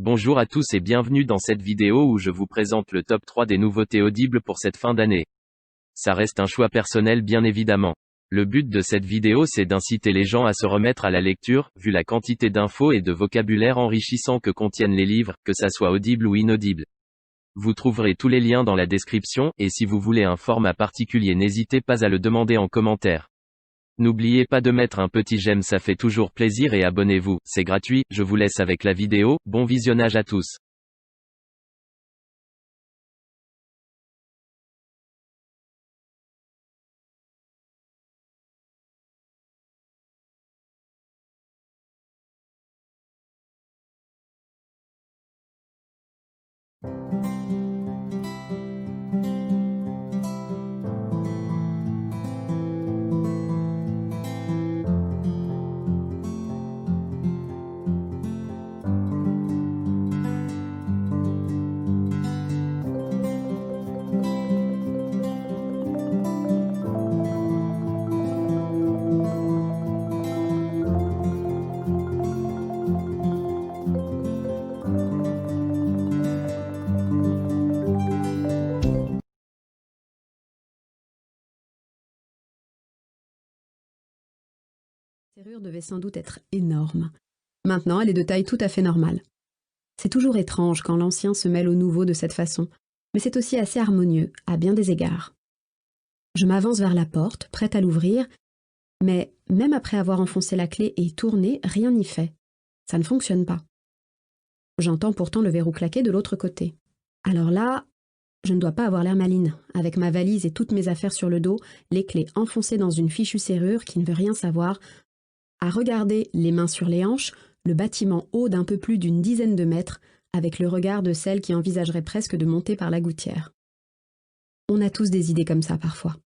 Bonjour à tous et bienvenue dans cette vidéo où je vous présente le top 3 des nouveautés audibles pour cette fin d'année. Ça reste un choix personnel bien évidemment. Le but de cette vidéo c'est d'inciter les gens à se remettre à la lecture, vu la quantité d'infos et de vocabulaire enrichissant que contiennent les livres, que ça soit audible ou inaudible. Vous trouverez tous les liens dans la description, et si vous voulez un format particulier n'hésitez pas à le demander en commentaire. N'oubliez pas de mettre un petit j'aime, ça fait toujours plaisir, et abonnez-vous, c'est gratuit. Je vous laisse avec la vidéo, bon visionnage à tous. La serrure devait sans doute être énorme. Maintenant, elle est de taille tout à fait normale. C'est toujours étrange quand l'ancien se mêle au nouveau de cette façon, mais c'est aussi assez harmonieux, à bien des égards. Je m'avance vers la porte, prête à l'ouvrir, mais même après avoir enfoncé la clé et tourné, rien n'y fait. Ça ne fonctionne pas. J'entends pourtant le verrou claquer de l'autre côté. Alors là, je ne dois pas avoir l'air maline, avec ma valise et toutes mes affaires sur le dos, les clés enfoncées dans une fichue serrure qui ne veut rien savoir, à regarder, les mains sur les hanches, le bâtiment haut d'un peu plus d'une dizaine de mètres, avec le regard de celle qui envisagerait presque de monter par la gouttière. On a tous des idées comme ça parfois.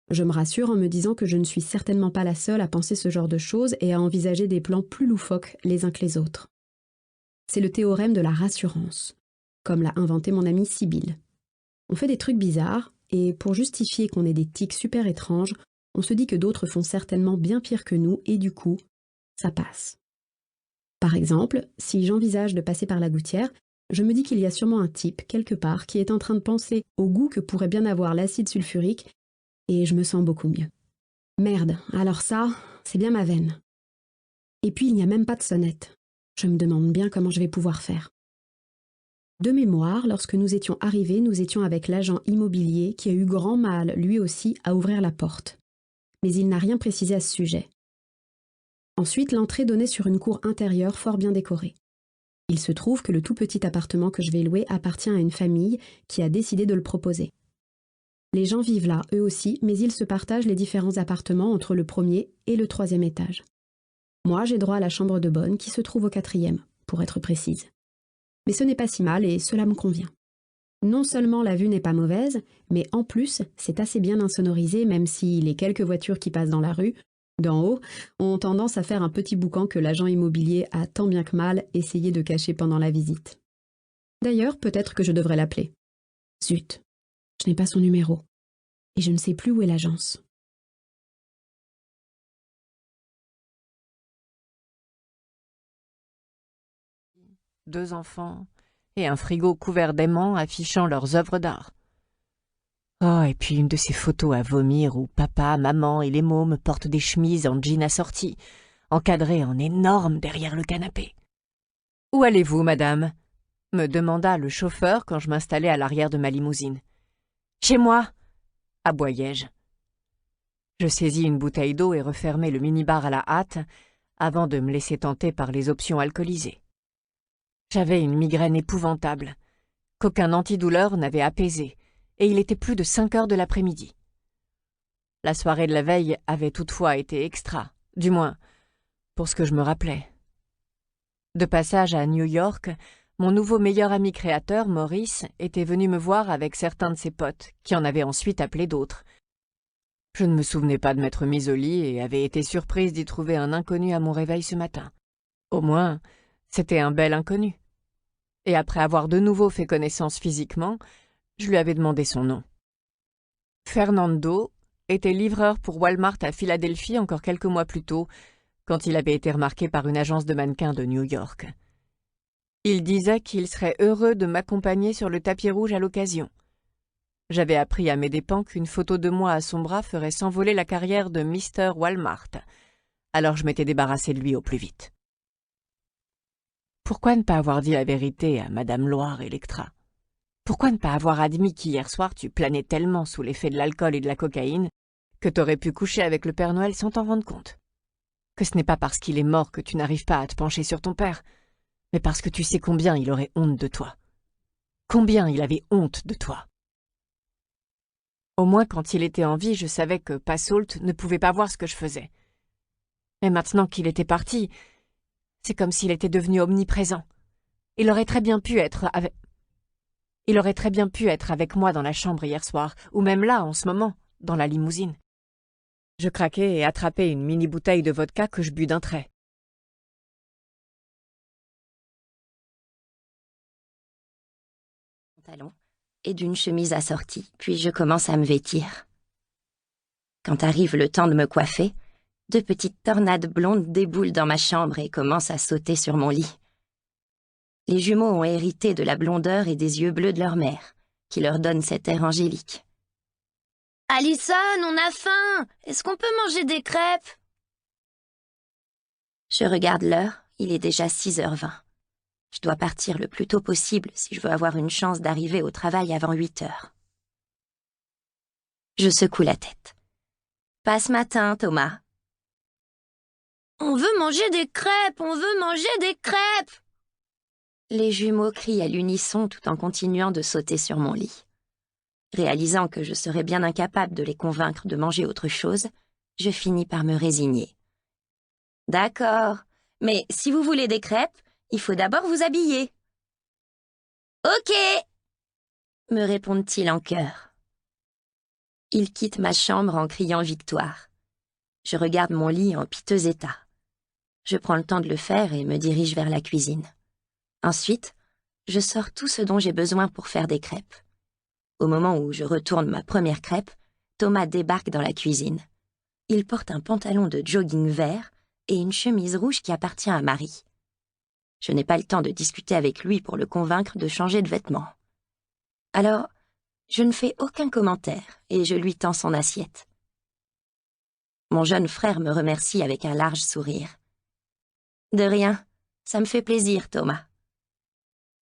Je me rassure en me disant que je ne suis certainement pas la seule à penser ce genre de choses et à envisager des plans plus loufoques les uns que les autres. C'est le théorème de la rassurance, comme l'a inventé mon amie Sibylle. On fait des trucs bizarres, et pour justifier qu'on ait des tics super étranges, on se dit que d'autres font certainement bien pire que nous, et du coup, ça passe. Par exemple, si j'envisage de passer par la gouttière, je me dis qu'il y a sûrement un type, quelque part, qui est en train de penser au goût que pourrait bien avoir l'acide sulfurique, et je me sens beaucoup mieux. Merde, alors ça, c'est bien ma veine. Et puis il n'y a même pas de sonnette. Je me demande bien comment je vais pouvoir faire. De mémoire, lorsque nous étions arrivés, nous étions avec l'agent immobilier qui a eu grand mal, lui aussi, à ouvrir la porte. Mais il n'a rien précisé à ce sujet. Ensuite, l'entrée donnait sur une cour intérieure fort bien décorée. Il se trouve que le tout petit appartement que je vais louer appartient à une famille qui a décidé de le proposer. Les gens vivent là, eux aussi, mais ils se partagent les différents appartements entre le premier et le troisième étage. Moi, j'ai droit à la chambre de bonne qui se trouve au quatrième, pour être précise. Mais ce n'est pas si mal et cela me convient. Non seulement la vue n'est pas mauvaise, mais en plus, c'est assez bien insonorisé, même si les quelques voitures qui passent dans la rue, d'en haut, ont tendance à faire un petit boucan que l'agent immobilier a tant bien que mal essayé de cacher pendant la visite. D'ailleurs, peut-être que je devrais l'appeler. Zut, je n'ai pas son numéro, et je ne sais plus où est l'agence. Deux enfants et un frigo couvert d'aimants affichant leurs œuvres d'art. Oh, et puis une de ces photos à vomir où papa, maman et les mômes portent des chemises en jean assorti, encadrées en énorme derrière le canapé. « Où allez-vous, madame ?» me demanda le chauffeur quand je m'installai à l'arrière de ma limousine. « Chez moi !» aboyai-je. Je saisis une bouteille d'eau et refermai le minibar à la hâte avant de me laisser tenter par les options alcoolisées. J'avais une migraine épouvantable, qu'aucun antidouleur n'avait apaisée, et il était plus de 5 heures de l'après-midi. La soirée de la veille avait toutefois été extra, du moins, pour ce que je me rappelais. De passage à New York, mon nouveau meilleur ami créateur, Maurice, était venu me voir avec certains de ses potes, qui en avaient ensuite appelé d'autres. Je ne me souvenais pas de m'être mise au lit et avais été surprise d'y trouver un inconnu à mon réveil ce matin. Au moins, c'était un bel inconnu. Et après avoir de nouveau fait connaissance physiquement, je lui avais demandé son nom. Fernando était livreur pour Walmart à Philadelphie encore quelques mois plus tôt, quand il avait été remarqué par une agence de mannequins de New York. Il disait qu'il serait heureux de m'accompagner sur le tapis rouge à l'occasion. J'avais appris à mes dépens qu'une photo de moi à son bras ferait s'envoler la carrière de Mr. Walmart. Alors je m'étais débarrassé de lui au plus vite. Pourquoi ne pas avoir dit la vérité à Madame Loire Electra? Pourquoi ne pas avoir admis qu'hier soir tu planais tellement sous l'effet de l'alcool et de la cocaïne que t'aurais pu coucher avec le Père Noël sans t'en rendre compte? Que ce n'est pas parce qu'il est mort que tu n'arrives pas à te pencher sur ton père, mais parce que tu sais combien il aurait honte de toi. Combien il avait honte de toi. Au moins quand il était en vie, je savais que Passault ne pouvait pas voir ce que je faisais. Mais maintenant qu'il était parti, c'est comme s'il était devenu omniprésent. Il aurait très bien pu être avec moi dans la chambre hier soir, ou même là, en ce moment, dans la limousine. Je craquai et attrapai une mini-bouteille de vodka que je bus d'un trait. Pantalon et d'une chemise assortie, puis je commence à me vêtir. Quand arrive le temps de me coiffer, 2 petites tornades blondes déboulent dans ma chambre et commencent à sauter sur mon lit. Les jumeaux ont hérité de la blondeur et des yeux bleus de leur mère, qui leur donne cet air angélique. « Allison, on a faim! Est-ce qu'on peut manger des crêpes ?» Je regarde l'heure, il est déjà 6h20. Je dois partir le plus tôt possible si je veux avoir une chance d'arriver au travail avant 8h. Je secoue la tête. « Pas ce matin, Thomas. »« On veut manger des crêpes! On veut manger des crêpes !» Les jumeaux crient à l'unisson tout en continuant de sauter sur mon lit. Réalisant que je serais bien incapable de les convaincre de manger autre chose, je finis par me résigner. « D'accord, mais si vous voulez des crêpes, il faut d'abord vous habiller. »« Ok !» me répondent-ils en chœur. Ils quittent ma chambre en criant victoire. Je regarde mon lit en piteux état. Je prends le temps de le faire et me dirige vers la cuisine. Ensuite, je sors tout ce dont j'ai besoin pour faire des crêpes. Au moment où je retourne ma première crêpe, Thomas débarque dans la cuisine. Il porte un pantalon de jogging vert et une chemise rouge qui appartient à Marie. Je n'ai pas le temps de discuter avec lui pour le convaincre de changer de vêtements. Alors, je ne fais aucun commentaire et je lui tends son assiette. Mon jeune frère me remercie avec un large sourire. « De rien, ça me fait plaisir, Thomas. »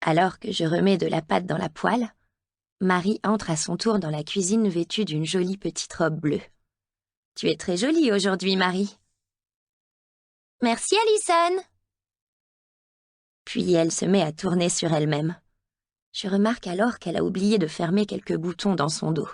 Alors que je remets de la pâte dans la poêle, Marie entre à son tour dans la cuisine vêtue d'une jolie petite robe bleue. « Tu es très jolie aujourd'hui, Marie. »« Merci, Allison. » Puis elle se met à tourner sur elle-même. Je remarque alors qu'elle a oublié de fermer quelques boutons dans son dos.